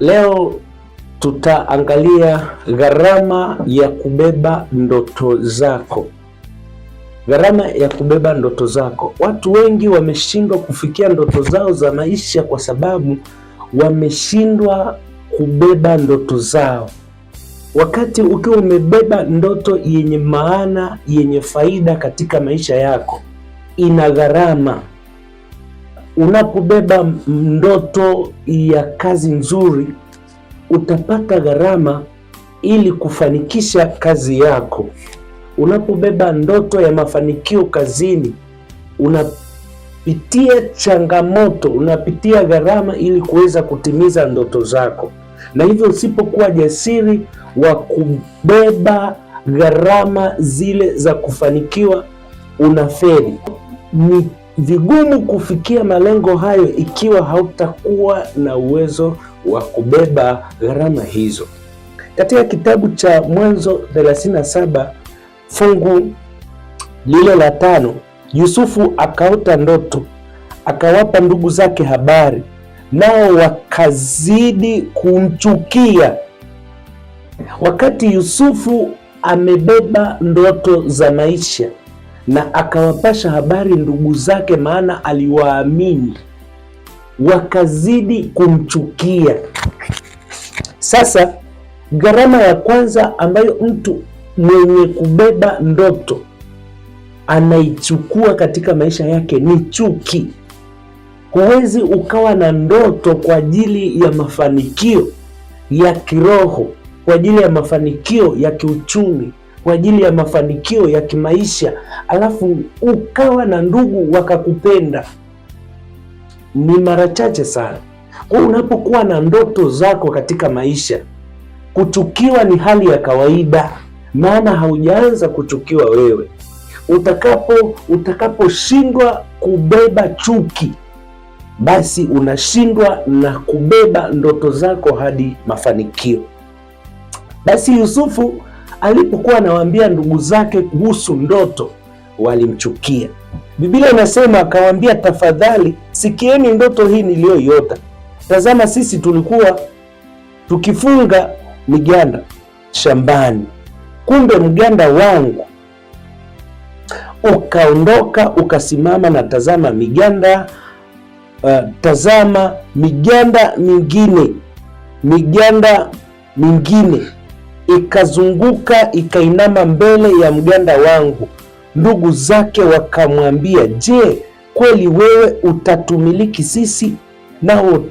Leo tutaangalia gharama ya kubeba ndoto zako. Gharama ya kubeba ndoto zako. Watu wengi wameshindwa kufikia ndoto zao za maisha kwa sababu wameshindwa kubeba ndoto zao. Wakati ukiwa umebeba ndoto yenye maana, yenye faida katika maisha yako, ina gharama. Unapobeba ndoto ya kazi nzuri, utapata gharama ili kufanikisha kazi yako. Unapobeba ndoto ya mafanikio kazini, unapitia changamoto, unapitia gharama ili kuweza kutimiza ndoto zako. Na hivyo usipokuwa jasiri wa kubeba gharama zile za kufanikiwa, unafeli. Ni vigumu kufikia malengo hayo ikiwa hautakuwa na uwezo wa kubeba gharama hizo. Katika kitabu cha Mwanzo 37 fungu lile la 5, Yusufu akaota ndoto, akawapa ndugu zake habari, nao wakazidi kumchukia. Wakati Yusufu amebeba ndoto za maisha na akawapasha habari ndugu zake, maana aliwaamini, wakazidi kumchukia. Sasa gharama ya kwanza ambayo mtu mwenye kubeba ndoto anaichukua katika maisha yake ni chuki. Huwezi ukawa na ndoto kwa ajili ya mafanikio ya kiroho, kwa ajili ya mafanikio ya kiuchumi, kwa ajili ya mafanikio ya kimaisha, alafu ukawa na ndugu wakakupenda. Ni mara chache sana. Kwa unapokuwa na ndoto zako katika maisha, kuchukiwa ni hali ya kawaida, maana haujaanza kuchukiwa wewe. Utakaposhindwa kubeba chuki, basi unashindwa na kubeba ndoto zako hadi mafanikio. Basi Yusufu alipokuwa anawaambia ndugu zake kuhusu ndoto, walimchukia. Biblia inasema akawaambia, tafadhali sikieni ndoto hii niliyoiota. Tazama, sisi tulikuwa tukifunga miganda shambani, kumbe mganda wangu ukaondoka ukasimama, na tazama miganda mingine ikazunguka ikainama mbele ya mganda wangu. Ndugu zake wakamwambia, je, kweli wewe utatumiliki sisi, nao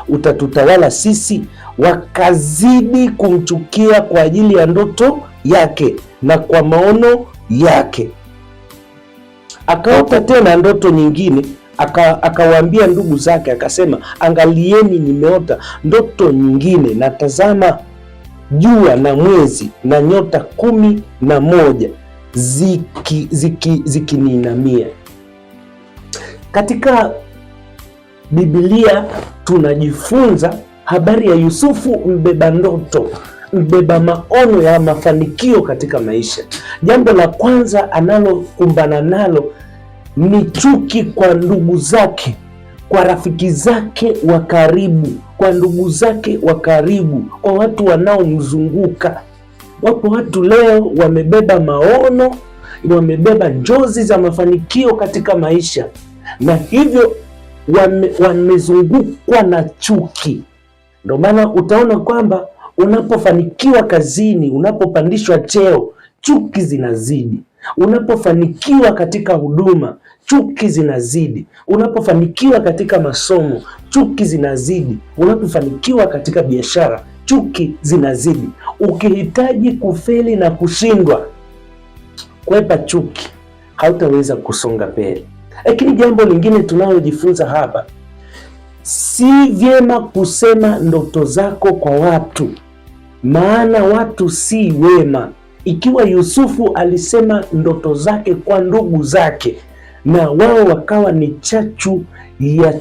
utatutawala sisi? Wakazidi kumchukia kwa ajili ya ndoto yake na kwa maono yake. Akaota tena ndoto nyingine, akawaambia ndugu zake, akasema, angalieni, nimeota ndoto nyingine, na tazama jua na mwezi na nyota 11 zikiniinamia. Katika Biblia tunajifunza habari ya Yusufu, mbeba ndoto, mbeba maono ya mafanikio katika maisha. Jambo la kwanza analokumbana nalo ni chuki kwa ndugu zake, kwa rafiki zake wa karibu, kwa ndugu zake wa karibu, kwa watu wanaomzunguka. Wapo watu leo wamebeba maono, wamebeba njozi za mafanikio katika maisha, na hivyo wamezungukwa na chuki. Ndio maana utaona kwamba unapofanikiwa kazini, unapopandishwa cheo, chuki zinazidi. Unapofanikiwa katika huduma, chuki zinazidi. Unapofanikiwa katika masomo, chuki zinazidi. Unapofanikiwa katika biashara, chuki zinazidi. Ukihitaji kufeli na kushindwa, kwepa chuki, hautaweza kusonga mbele. Lakini jambo lingine tunalojifunza hapa, si vyema kusema ndoto zako kwa watu, maana watu si wema. Ikiwa Yusufu alisema ndoto zake kwa ndugu zake, na wao wakawa ni chachu ya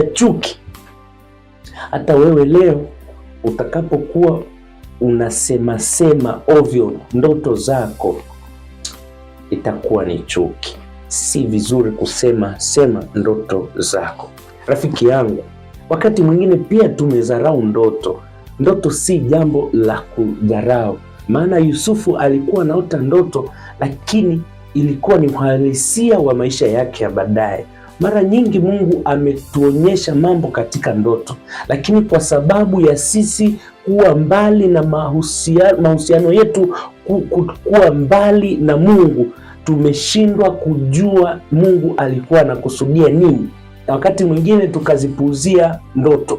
chuki, hata wewe leo utakapokuwa unasema ovyo ndoto zako, itakuwa ni chuki. Si vizuri kusema ndoto zako. Rafiki yangu, Wakati mwingine pia tumedharau ndoto. Ndoto si jambo la kudharau, maana Yusufu alikuwa anaota ndoto, lakini ilikuwa ni uhalisia wa maisha yake ya baadaye. Mara nyingi Mungu ametuonyesha mambo katika ndoto, lakini kwa sababu ya sisi kuwa mbali na mahusiano yetu kuwa mbali na Mungu, tumeshindwa kujua Mungu alikuwa anakusudia nini, na wakati mwingine tukazipuuzia ndoto.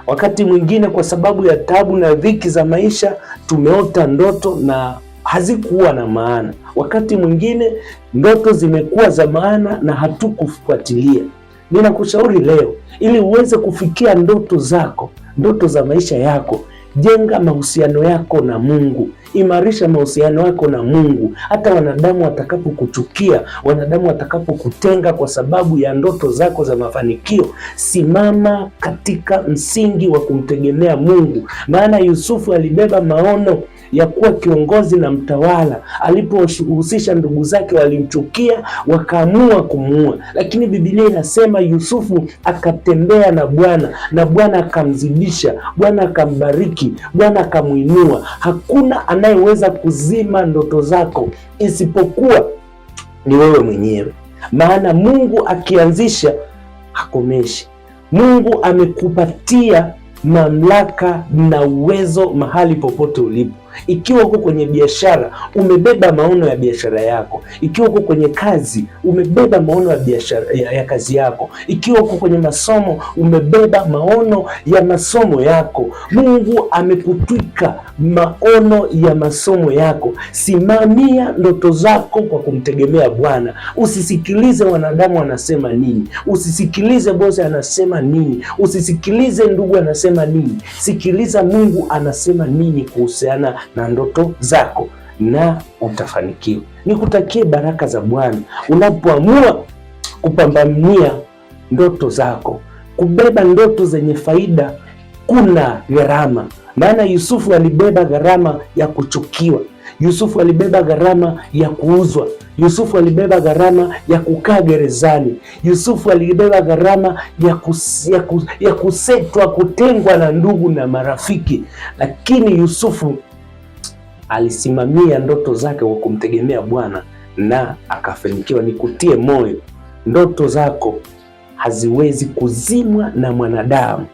Wakati mwingine kwa sababu ya tabu na dhiki za maisha tumeota ndoto na hazikuwa na maana. Wakati mwingine ndoto zimekuwa za maana na hatukufuatilia. Ninakushauri leo, ili uweze kufikia ndoto zako, ndoto za maisha yako, jenga mahusiano yako na Mungu. Imarisha mahusiano yako na Mungu. Hata wanadamu watakapokuchukia, wanadamu watakapokutenga kwa sababu ya ndoto zako za mafanikio, simama katika msingi wa kumtegemea Mungu. Maana Yusufu alibeba maono ya kuwa kiongozi na mtawala. Alipohusisha ndugu zake walimchukia, wakaamua kumuua, lakini Biblia inasema Yusufu akatembea na Bwana, na Bwana akamzidisha, Bwana akambariki, Bwana akamuinua. Hakuna anayeweza kuzima ndoto zako isipokuwa ni wewe mwenyewe, maana Mungu akianzisha hakomeshi. Mungu amekupatia mamlaka na uwezo mahali popote ulipo. Ikiwa uko kwenye biashara, umebeba maono ya biashara yako. Ikiwa uko kwenye kazi, umebeba maono ya biashara ya kazi yako. Ikiwa uko kwenye masomo, umebeba maono ya masomo yako. Mungu amekutwika maono ya masomo yako. Simamia ndoto zako kwa kumtegemea Bwana. Usisikilize wanadamu wanasema nini, usisikilize bosi anasema nini, usisikilize ndugu anasema nini. Sikiliza Mungu anasema nini kuhusiana na ndoto zako, na utafanikiwa. Nikutakie baraka za Bwana unapoamua kupambania ndoto zako. Kubeba ndoto zenye faida kuna gharama, maana Yusufu alibeba gharama ya kuchukiwa. Yusufu alibeba gharama ya kuuzwa. Yusufu alibeba gharama ya kukaa gerezani. Yusufu alibeba gharama ya kusetwa, kutengwa na ndugu na marafiki, lakini Yusufu alisimamia ndoto zake kwa kumtegemea Bwana na akafanikiwa. Nikutie moyo, ndoto zako haziwezi kuzimwa na mwanadamu.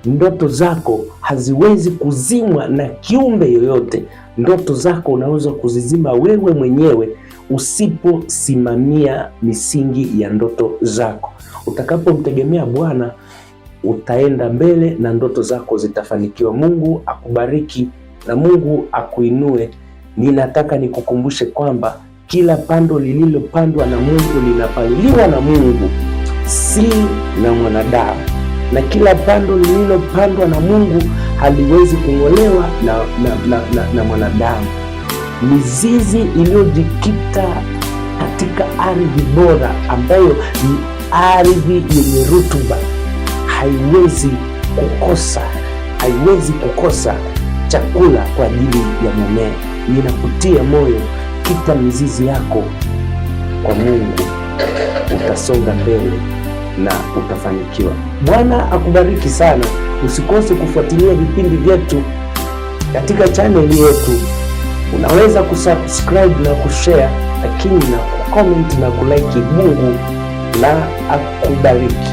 Ndoto zako haziwezi kuzimwa na kiumbe yoyote. Ndoto zako unaweza kuzizima wewe mwenyewe usiposimamia misingi ya ndoto zako. Utakapomtegemea Bwana utaenda mbele na ndoto zako zitafanikiwa. Mungu akubariki na Mungu akuinue. Ninataka nikukumbushe kwamba kila pando lililopandwa na Mungu linapaliliwa na Mungu, si na mwanadamu, na kila pando lililopandwa na Mungu haliwezi kung'olewa na mwanadamu. Mizizi iliyojikita katika ardhi bora ambayo ni ardhi yenye rutuba haiwezi kukosa chakula kwa ajili ya mumea. Ninakutia moyo, kita mizizi yako kwa Mungu, utasonga mbele na utafanikiwa. Bwana akubariki sana. Usikose kufuatilia vipindi vyetu katika chaneli yetu. Unaweza kusubscribe na kushare, lakini na kucomment na kulike. Mungu na akubariki.